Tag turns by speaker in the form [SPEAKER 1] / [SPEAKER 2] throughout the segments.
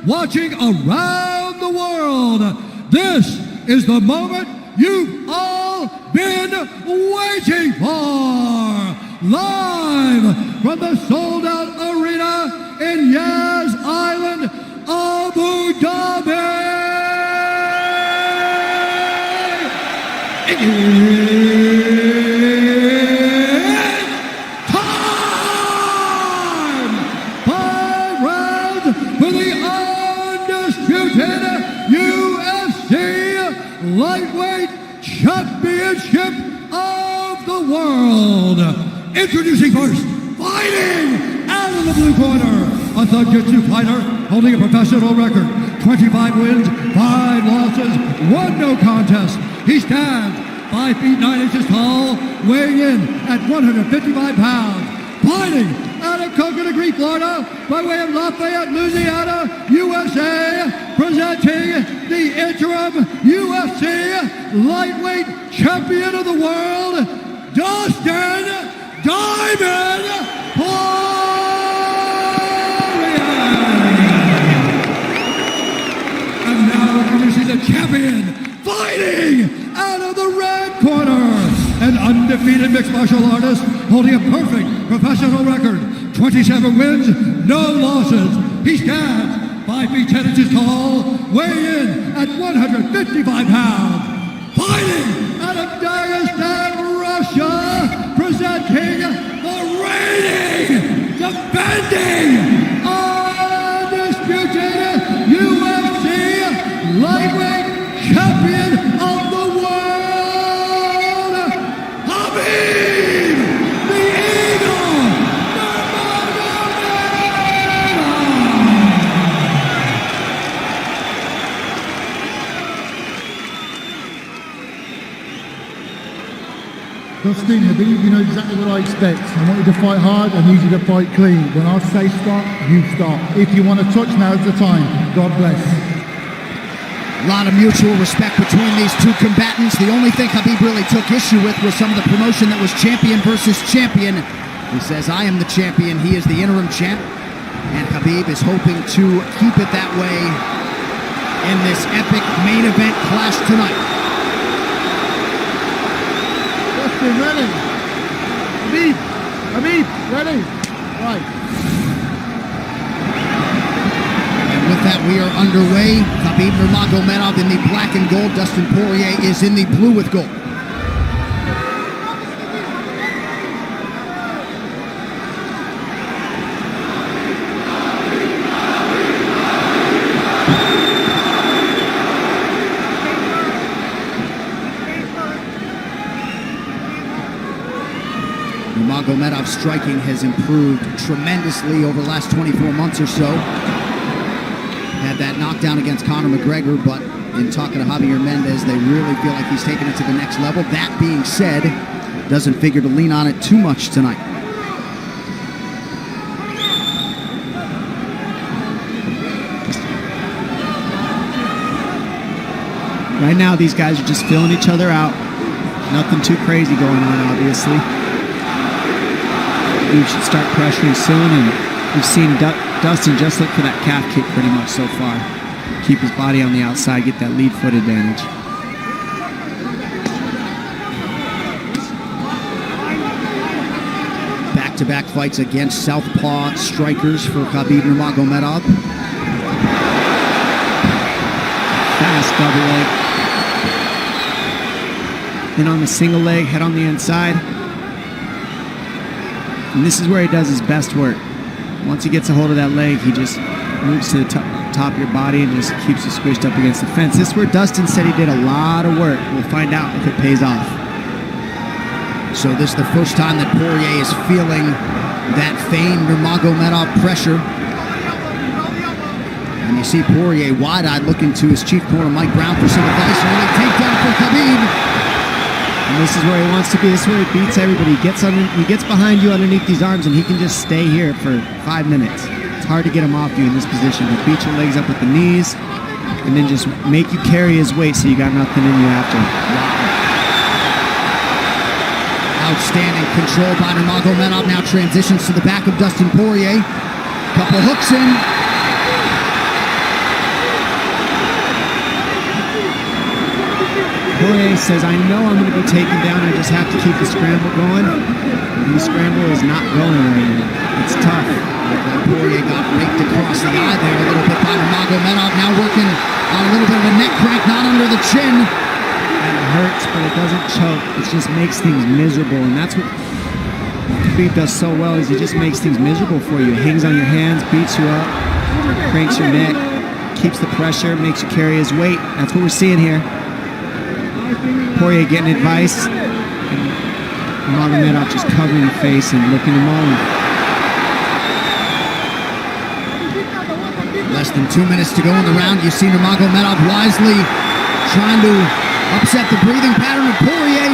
[SPEAKER 1] watching around the world, this is the moment you've all been waiting for. Live from the sold-out arena in Yas Island, Abu Dhabi. Time! 5 rounds for the undisputed UFC Lightweight Championship of the world. Introducing first, fighting out of the blue corner, a Thug-Jitsu fighter holding a professional record, 25 wins, 5 losses, 1 no contest. He stands 5 feet 9 inches tall, weighing in at 155 pounds. Fighting out of Coconut Creek, Florida, by way of Lafayette, Louisiana, USA, presenting the interim UFC Lightweight Champion of the World, Dustin Diamond Poirier. And now introducing the champion, fighting out of the red corner, an undefeated mixed martial artist holding a perfect professional record, 27 wins, no losses. He stands 5 feet 10 inches tall, weighing in at 155 pounds. Fighting out of Dagestan, Russia, presenting the reigning, defending, undisputed UFC Lightweight Champion of the world, Khabib, the Eagle
[SPEAKER 2] Dustin, Khabib, you know exactly what I expect. I want you to fight hard, I need you to fight clean. When I say stop, you stop. If you want to touch, now's the time. God bless.
[SPEAKER 3] A lot of mutual respect between these two combatants. The only thing Khabib really took issue with was some of the promotion that was champion versus champion. He says, I am the champion, he is the interim champ. And Khabib is hoping to keep it that way in this epic main event clash tonight.
[SPEAKER 2] Dustin, ready? Khabib, ready? Right.
[SPEAKER 3] With that, we are underway. Khabib Nurmagomedov in the black and gold. Dustin Poirier is in the blue with gold. Nurmagomedov's striking has improved tremendously over the last 24 months or so. Had that knockdown against Conor McGregor, but in talking to Javier Mendez, they really feel like he's taken it to the next level. That being said, doesn't figure to lean on it too much tonight.
[SPEAKER 4] Right now, these guys are just filling each other out. Nothing too crazy going on, obviously. We should start pressuring soon, and we've seen Dustin just look for that calf kick pretty much so far. Keep his body on the outside, get that lead foot advantage.
[SPEAKER 3] Back-to-back fights against southpaw strikers for Khabib Nurmagomedov.
[SPEAKER 4] Fast double leg. Then on the single leg, head on the inside. And this is where he does his best work. Once he gets a hold of that leg, he just moves to the top of your body and just keeps you squished up against the fence. This is where Dustin said he did a lot of work. We'll find out if it pays off.
[SPEAKER 3] So this is the first time that Poirier is feeling that famed Nurmagomedov pressure. And you see Poirier wide-eyed looking to his chief corner, Mike Brown, for some advice. And a takedown for Khabib.
[SPEAKER 4] And this is where he wants to be. This is where he beats everybody. He gets behind you underneath these arms, and he can just stay here for 5 minutes. It's hard to get him off you in this position. He'll beat your legs up with the knees, and then just make you carry his weight so you got nothing in you after.
[SPEAKER 3] Wow. Outstanding control by Nurmagomedov. Now transitions to the back of Dustin Poirier. Couple hooks in.
[SPEAKER 4] Poirier says, I know I'm going to be taken down. I just have to keep the scramble going. And the scramble is not going right now. It's tough.
[SPEAKER 3] Poirier got raked across the eye there a little bit by Nurmagomedov. Now working on a little bit of a neck crank, not under the chin.
[SPEAKER 4] And it hurts, but it doesn't choke. It just makes things miserable. And that's what Khabib does so well, is he just makes things miserable for you. Hangs on your hands, beats you up, cranks your neck, keeps the pressure, makes you carry his weight. That's what we're seeing here. Poirier getting advice, and Nurmagomedov just covering the face and looking him on.
[SPEAKER 3] Less than 2 minutes to go in the round. You see Nurmagomedov wisely trying to upset the breathing pattern of Poirier.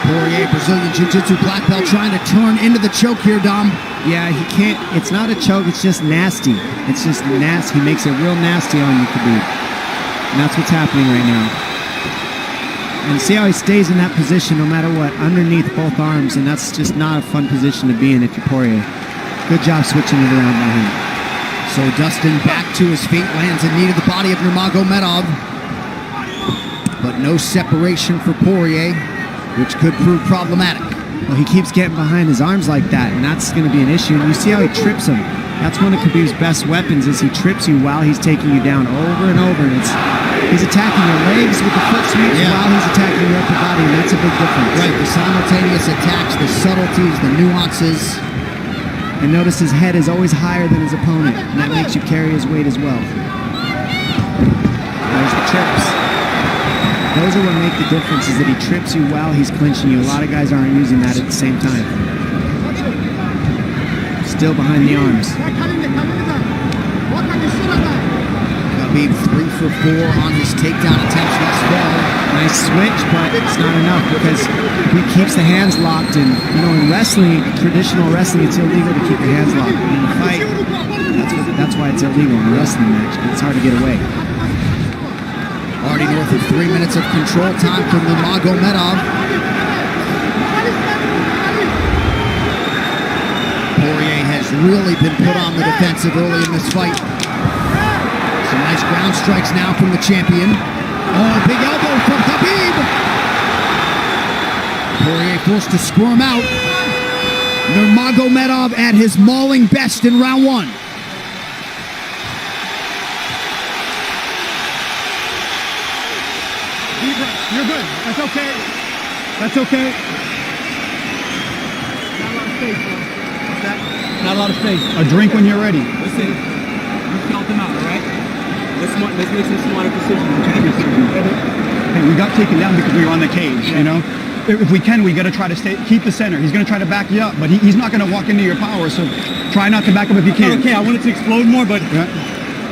[SPEAKER 3] Poirier, Brazilian Jiu-Jitsu black belt, trying to turn into the choke here, Dom.
[SPEAKER 4] Yeah, he can't. It's not a choke. It's just nasty. It's just nasty. He makes it real nasty on you, Khabib. And that's what's happening right now. And see how he stays in that position no matter what, underneath both arms, and that's just not a fun position to be in if you're Poirier. Good job switching it around by him.
[SPEAKER 3] So Dustin back to his feet, lands in knee to the body of Nurmagomedov. But no separation for Poirier, which could prove problematic.
[SPEAKER 4] Well, he keeps getting behind his arms like that, and that's going to be an issue. And you see how he trips him. That's one of Khabib's best weapons, is he trips you while he's taking you down over and over. And he's attacking your legs with the foot sweeps while he's attacking your upper body, and that's a big difference.
[SPEAKER 3] Right, the simultaneous attacks, the subtleties, the nuances.
[SPEAKER 4] And notice his head is always higher than his opponent, and that makes you carry his weight as well. There's the trips. Those are what make the difference, is that he trips you while he's clinching you. A lot of guys aren't using that at the same time. Still behind the arms.
[SPEAKER 3] Khabib 3 for 4 on his takedown attempts thus far.
[SPEAKER 4] Nice switch, but it's not enough because he keeps the hands locked. And in wrestling, traditional wrestling, it's illegal to keep your hands locked. In a fight, that's why it's illegal in a wrestling match. It's hard to get away.
[SPEAKER 3] Already north of 3 minutes of control time for Nurmagomedov. Poirier has really been put on the defensive early in this fight. Some nice ground strikes now from the champion. Oh, big elbow from Khabib. Poirier forced to squirm out. Nurmagomedov at his mauling best in round 1.
[SPEAKER 2] You're good. That's okay. That's okay.
[SPEAKER 5] Not a lot of space, bro. What's that?
[SPEAKER 2] Not a lot of space. A drink when you're ready.
[SPEAKER 5] Listen, you count them out, all right? Let's make some smarter decisions.
[SPEAKER 2] Hey, we got taken down because we were on the cage, If we can, we got to try to keep the center. He's going to try to back you up, but he's not going to walk into your power, so try not to back up if you can.
[SPEAKER 5] Okay, I wanted to explode more, but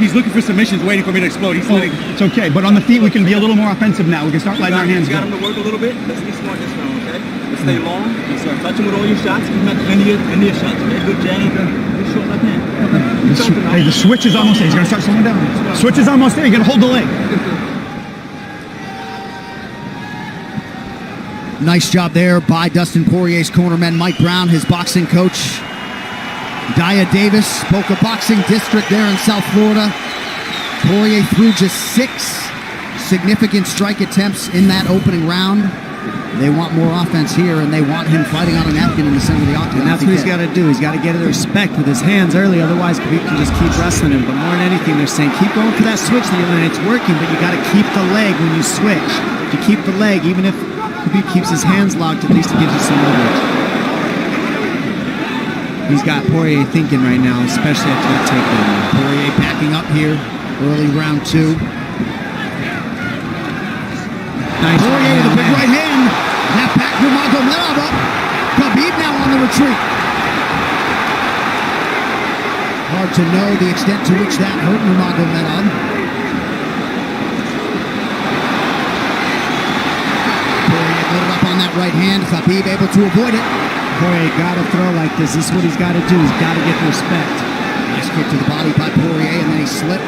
[SPEAKER 5] he's looking for submissions, waiting for me to explode. He's letting...
[SPEAKER 2] It's okay, but on the feet, we can be a little more offensive now. We can start letting our hands go.
[SPEAKER 5] Got him to work a little bit. Let's be smart this round, okay? Let's stay long. Let's touch him with all your shots. Keep him at the end of your shots. Okay? Good jab. Good short left hand.
[SPEAKER 2] Hey, the switch is almost there. He's going to start slowing down. Switch is almost there. You're going to hold the leg.
[SPEAKER 3] Nice job there by Dustin Poirier's cornerman, Mike Brown, his boxing coach. Dia Davis, Boca Boxing District there in South Florida. Poirier threw just 6 significant strike attempts in that opening round. They want more offense here, and they want him fighting on a napkin in the center of the octagon.
[SPEAKER 4] And that's what he's got to do. He's got to get the respect with his hands early, otherwise Khabib can just keep wrestling him. But more than anything, they're saying keep going for that switch, and it's working, but you got to keep the leg when you switch. If you keep the leg, even if Khabib keeps his hands locked, at least it gives you some leverage. He's got Poirier thinking right now, especially after that takedown.
[SPEAKER 3] Poirier backing up here, early round 2.
[SPEAKER 4] Nice
[SPEAKER 3] Poirier with a big right hand. That back Nurmagomedov up. Khabib now on the retreat. Hard to know the extent to which that hurt Nurmagomedov. Poirier loaded up on that right hand. Khabib able to avoid it.
[SPEAKER 4] Poirier got to throw like this. This is what he's got to do. He's got to get the respect.
[SPEAKER 3] Nice kick to the body by Poirier, and then he slipped.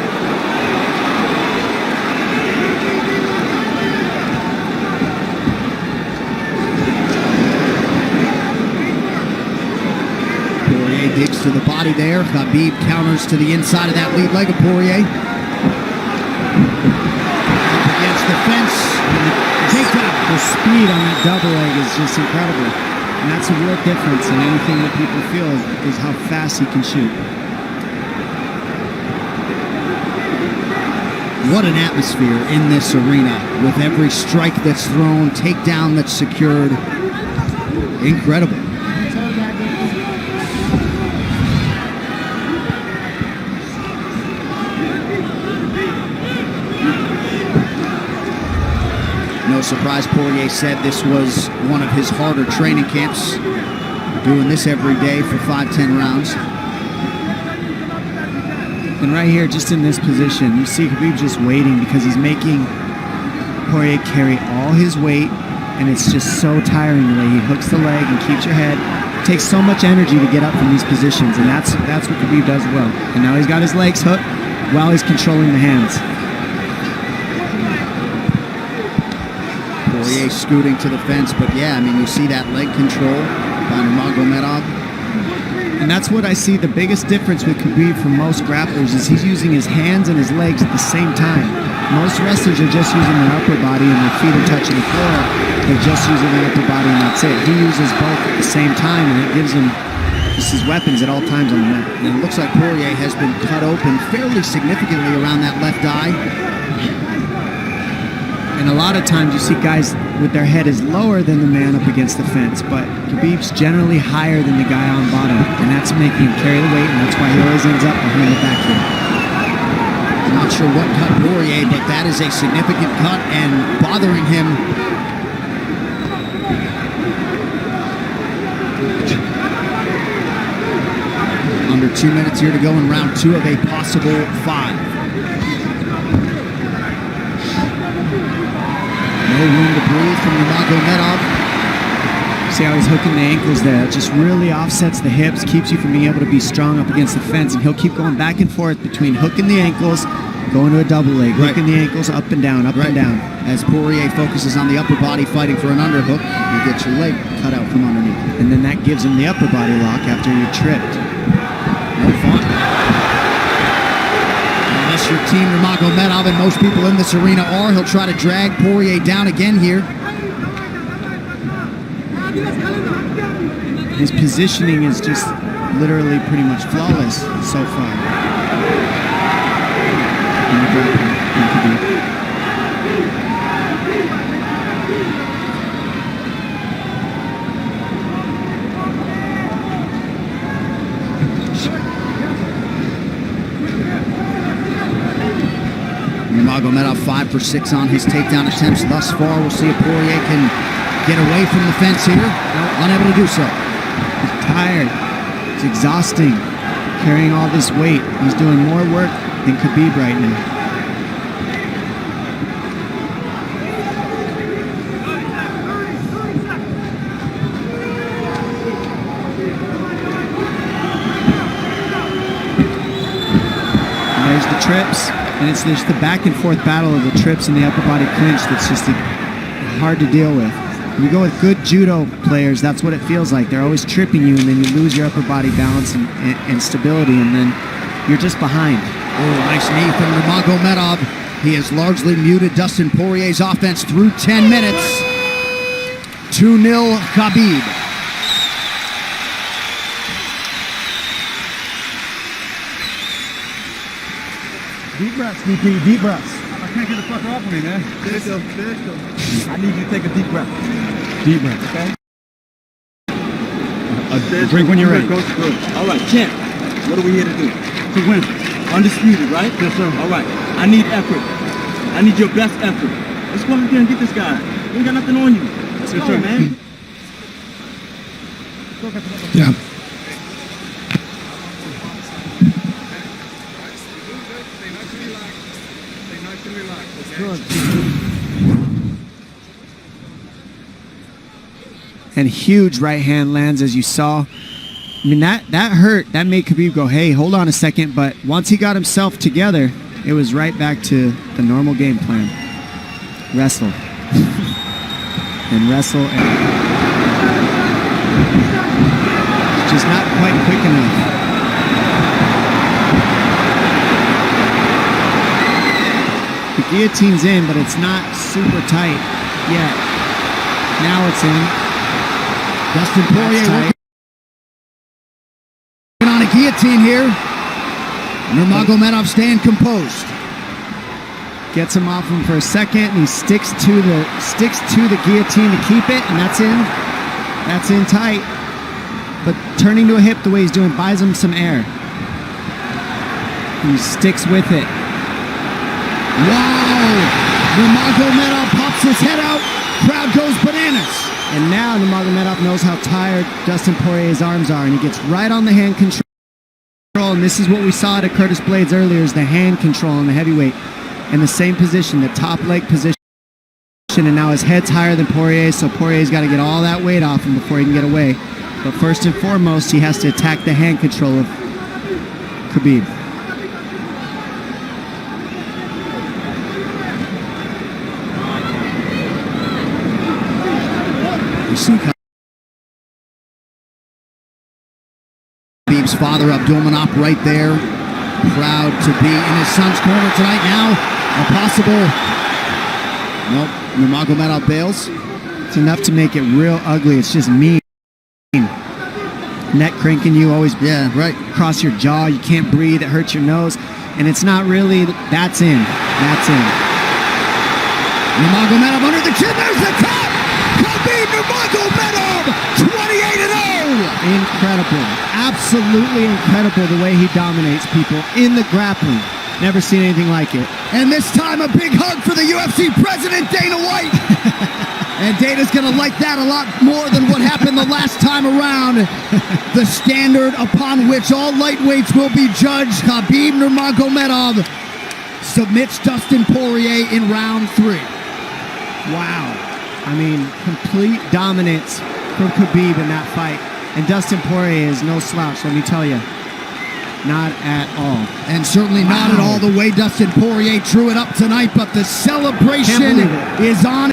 [SPEAKER 3] Poirier digs to the body there. Khabib counters to the inside of that lead leg of Poirier. Up against the fence. Takedown.
[SPEAKER 4] The speed on that double leg is just incredible. And that's a real difference in anything that people feel is how fast he can shoot.
[SPEAKER 3] What an atmosphere in this arena with every strike that's thrown, takedown that's secured. Incredible. No surprise, Poirier said this was one of his harder training camps. Doing this every day for 5-10 rounds.
[SPEAKER 4] And right here, just in this position, you see Khabib just waiting because he's making Poirier carry all his weight, and it's just so tiring the way he hooks the leg and keeps your head. It takes so much energy to get up from these positions, and that's what Khabib does well. And now he's got his legs hooked while he's controlling the hands.
[SPEAKER 3] Poirier scooting to the fence, but yeah, I mean, you see that leg control by Nurmagomedov.
[SPEAKER 4] And that's what I see the biggest difference with Khabib from most grapplers is he's using his hands and his legs at the same time. Most wrestlers are just using their upper body and their feet are touching the floor. They're just using their upper body and that's it. He uses both at the same time and it gives him just his weapons at all times on the mat.
[SPEAKER 3] And it looks like Poirier has been cut open fairly significantly around that left eye.
[SPEAKER 4] And a lot of times you see guys with their head is lower than the man up against the fence, but Khabib's generally higher than the guy on bottom, and that's making him carry the weight, and that's why he always ends up behind the back here.
[SPEAKER 3] I'm not sure what cut Poirier, but that is a significant cut and bothering him. Under 2 minutes here to go in round 2 of a possible 5. No room to breathe from Nurmagomedov.
[SPEAKER 4] See how he's hooking the ankles there? It just really offsets the hips, keeps you from being able to be strong up against the fence, and he'll keep going back and forth between hooking the ankles, going to a double leg, hooking the ankles up and down, up and down.
[SPEAKER 3] As Poirier focuses on the upper body fighting for an underhook, you get your leg cut out from underneath.
[SPEAKER 4] And then that gives him the upper body lock after you're tripped.
[SPEAKER 3] No fun. Unless your team Nurmagomedov and most people in this arena are, he'll try to drag Poirier down again here.
[SPEAKER 4] His positioning is just literally pretty much flawless so far.
[SPEAKER 3] Nurmagomedov 5 for 6 on his takedown attempts thus far. We'll see if Poirier can get away from the fence here. Unable to do so.
[SPEAKER 4] He's tired. It's exhausting. Carrying all this weight. He's doing more work than Khabib right now. And there's the trips. And it's just the back and forth battle of the trips and the upper body clinch that's just hard to deal with. When you go with good judo players, that's what it feels like. They're always tripping you, and then you lose your upper body balance and stability, and then you're just behind.
[SPEAKER 3] Oh, nice knee from Nurmagomedov. He has largely muted Dustin Poirier's offense through 10 minutes. 2-0 Khabib.
[SPEAKER 5] Deep breaths, DP, deep breaths. I can't get the fucker off of me, man. There you go. I need you to take a deep breath.
[SPEAKER 2] Deep breath.
[SPEAKER 5] Okay?
[SPEAKER 2] Drink when you're ready.
[SPEAKER 5] Coach, good. All right, champ. What are we here to do?
[SPEAKER 2] To win.
[SPEAKER 5] Undisputed, right?
[SPEAKER 2] Yes, sir.
[SPEAKER 5] All right. I need effort. I need your best effort. Let's go out there and get this guy. We ain't got nothing on you. Let's go, man.
[SPEAKER 1] Yeah.
[SPEAKER 4] And huge right hand lands, as you saw. I mean, that hurt. That made Khabib go, hey, hold on a second. But once he got himself together, it was right back to the normal game plan. Wrestle. And wrestle. And just not quite quick enough. Guillotine's in, but it's not super tight yet. Now it's in.
[SPEAKER 3] Dustin Poirier
[SPEAKER 4] That's
[SPEAKER 3] working on a guillotine here. Nurmagomedov staying composed.
[SPEAKER 4] Gets him off him for a second, and he sticks to the guillotine to keep it, and that's in. That's in tight. But turning to a hip the way he's doing buys him some air. He sticks with it.
[SPEAKER 3] Wow! Nurmagomedov pops his head out. Crowd goes bananas.
[SPEAKER 4] And now Nurmagomedov knows how tired Dustin Poirier's arms are, and he gets right on the hand control. And this is what we saw at Curtis Blades earlier, is the hand control on the heavyweight. In the same position, the top leg position. And now his head's higher than Poirier's, so Poirier's got to get all that weight off him before he can get away. But first and foremost, he has to attack the hand control of Khabib.
[SPEAKER 3] You see Khabib's father, Abdulmanap, right there. Proud to be in his son's corner tonight. Now, a possible... Nope, Nurmagomedov bails.
[SPEAKER 4] It's enough to make it real ugly. It's just mean. Neck cranking you, always across your jaw. You can't breathe. It hurts your nose. And it's not really... That's in. That's in.
[SPEAKER 3] Nurmagomedov under the chin. There's the tap! Khabib Nurmagomedov, 28-0!
[SPEAKER 4] Incredible. Absolutely incredible the way he dominates people in the grappling. Never seen anything like it.
[SPEAKER 3] And this time a big hug for the UFC president, Dana White. And Dana's going to like that a lot more than what happened the last time around. The standard upon which all lightweights will be judged. Khabib Nurmagomedov submits Dustin Poirier in round 3.
[SPEAKER 4] Wow. I mean, complete dominance from Khabib in that fight. And Dustin Poirier is no slouch, let me tell you. Not at all.
[SPEAKER 3] And certainly not at all the way Dustin Poirier drew it up tonight, but the celebration is on.